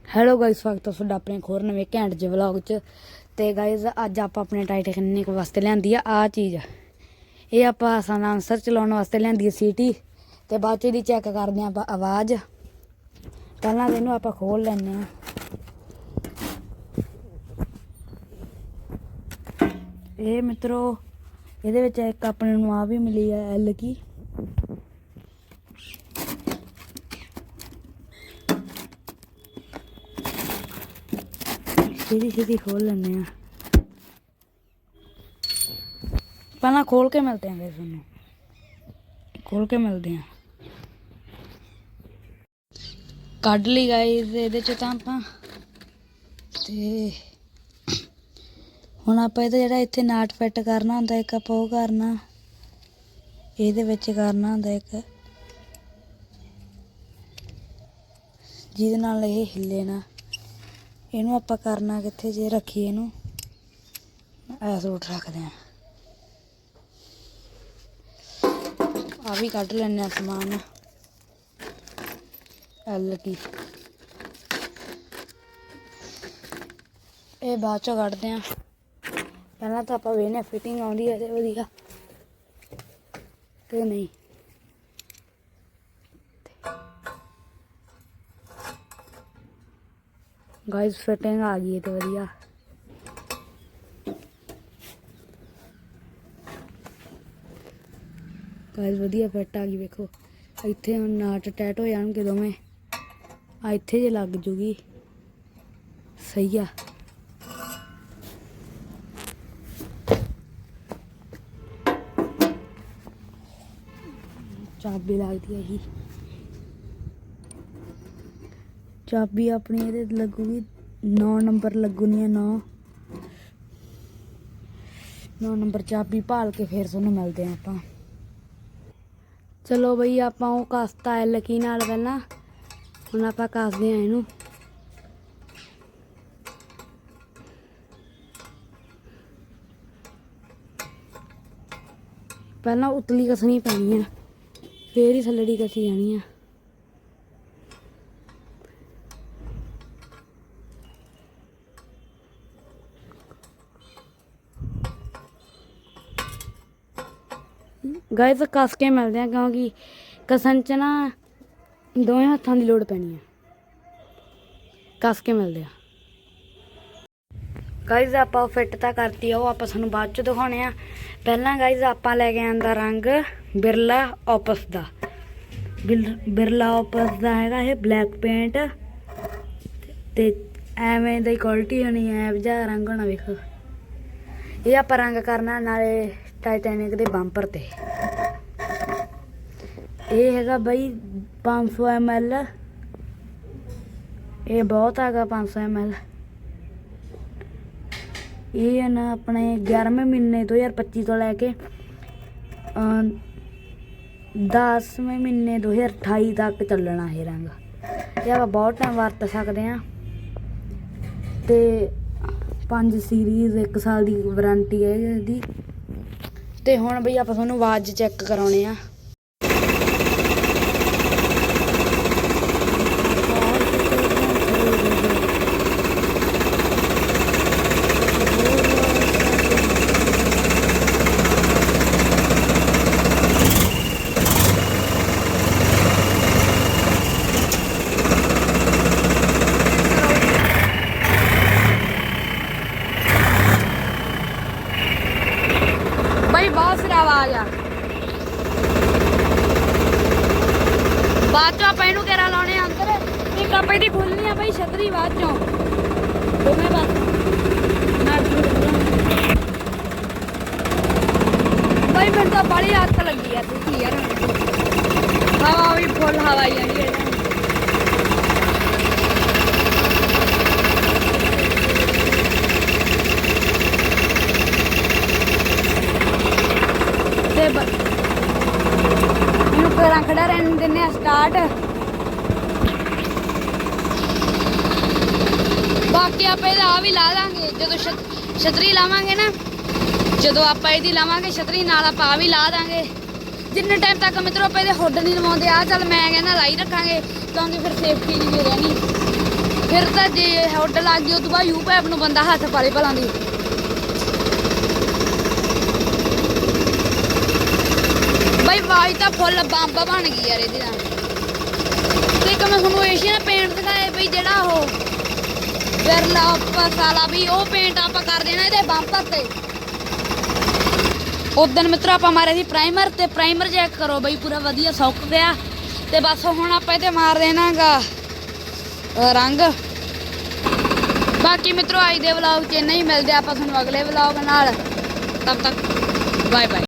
Hello guys, स्वागत है तुहाडा अपने एक होर नवें घैंट जे व्लॉग च। ते गाइस अज आप अपने टाइटैनिक वास्ते लिआंदी आ चीज़। ये आप साइलेंसर चलाउण वास्ते लिआंदी है सीटी। ते बाद च चैक करदे आं आवाज़। पहलां इहनूं आपां खोल लैंदे आं। ये मित्रों इहदे विच इक अपने नूं आ भी मिली है एल की। सीधी खोल लेने। पहला खोल के मिलते हैं, फिर खोल के मिलते हैं। कढ़ ली गाइस इहदे च तां आपां ते हुण आपां इहदा जिहड़ा इत्थे नाट फिट करना हुंदा, इक आपां ओह करना, इहदे विच करना हुंदा इक जिहदे नाल इह हिले ना। इनू आपां करना कित्थे जे रखीए इनू ऐस उठ रखते हैं। आ भी कढ़ लैने समान एल की। ये बाद चों कढ़दे हैं। पहला तो आपां वेखने फिटिंग आउंदी है ते वधिया ते नहीं। गाइस फिटिंग आ गई है तो वधिया। गाइस वधिया फिट आ गई। वेखो इत्थे हुण नाट टैट हो जाणगे दोवें। आ इत्थे जे लग जूगी, सही आ। चाबी लगदी है ही। चाबी अपनी ये लगूगी 9 नंबर लगनी है। 9 नंबर चाबी भाल के फिर तुहानूं मिलते हैं आपां। चलो बई आपां ओह कसता एल की नाल पहलां। हुण आपां कसदे आं इहनूं। पहलां उतली कसनी पैनी है, फिर ही थल्लड़ी कसी जानी है। गाइस कस के मिलते हैं क्योंकि कसन च ना दोवें हत्थां की लोड़ पैनी है। कस के मिलते हैं। गाइस आपां फिट तो करती है, वो आप सानूं बाद च दिखाने आ। पहला गाइस आपां लैके आंदा रंग बिरला ओपस दा। बिरला ओपस दा हैगा ये ब्लैक पेंट ते एवें दी क्वालिटी होनी है, जा रंग होना। वेखो ये आपां रंग करना नाले टाइटैनिक दे बंपर ते। ये हैगा बई 500 ml। ये बहुत हैगा 500 ml। ये ना अपने 11वें महीने 2025 तो लैके 10वें महीने 2028 तक चलना है रंग। ये आप बहुत टाइम वरत सकते हैं। ते 5 सीरीज़ 1 साल की वारंटी है इसकी। ते हुण बई आप तुहानूं आवाज़ चैक कराउने आ। बई बहुत फिर आवाज आ। बाद चो आप इनू घेरा लाने अंदर। एक आप इहदी खोलनी है बई छतरी बाद चो दोवें बस। बई मैनूं तो बड़ी आदत लगी है तुसी यार। हवा भी फुल हवा आई जानी है। फिर खड़ा रहने देने स्टार्ट। बाकी आप आ भी ला देंगे जो छतरी लावांगे ना। जो आप लावांगे छतरी नाल आप आ भी ला देंगे। जिन्ने टाइम तक मित्रों आप हुड नहीं लवाते आ चल मैं कहना लाई रखांगे क्योंकि फिर सेफ्टी नहीं रहनी। ਫਿਰ ਤਾਂ ਜੇ ਹੁੱਡ ਲੱਗ ਗਈ ਉਹ ਤੋਂ ਬਾਅਦ ਯੂ ਪੈਪ ਨੂੰ ਬੰਦਾ ਹੱਥ ਪਾਲੇ ਭਲਾਂ ਦੀ। ਬਈ ਆਵਾਜ਼ ਤਾਂ ਫੁੱਲ ਬੰਬ ਬਣ ਗਈ ਯਾਰ ਇਹਦੀ ਤਾਂ। ਤੇ ਇੱਕ ਮੈਂ ਤੁਹਾਨੂੰ ਏਸ਼ੀਅਨ ਪੇਂਟ ਦਿਖਾਇਆ ਬਈ ਜਿਹੜਾ ਉਹ ਬਿਰਲਾ ਆਪਸ ਵਾਲਾ ਵੀ ਉਹ ਪੇਂਟ ਆਪਾਂ ਕਰ ਦੇਣਾ ਇਹਦੇ ਬੰਪਰ ਤੇ। ਉਦਣ ਮਿੱਤਰੋ ਆਪਾਂ ਮਾਰਿਆ ਸੀ ਪ੍ਰਾਈਮਰ ਤੇ ਪ੍ਰਾਈਮਰ ਚੈੱਕ ਕਰੋ ਬਈ ਪੂਰਾ ਵਧੀਆ ਸੁੱਕ ਗਿਆ। ਤੇ ਬਸ ਹੁਣ ਆਪਾਂ ਇਹਤੇ ਮਾਰ ਦੇਣਾਗਾ ਰੰਗ। ਬਾਕੀ ਮਿੱਤਰੋ ਅੱਜ ਦੇ ਵਲੌਗ 'ਚ ਇੰਨਾ ਹੀ, ਮਿਲਦੇ ਆਪਾਂ ਤੁਹਾਨੂੰ ਅਗਲੇ ਵਲੌਗ ਨਾਲ। ਤਬ ਤੱਕ ਬਾਏ ਬਾਏ।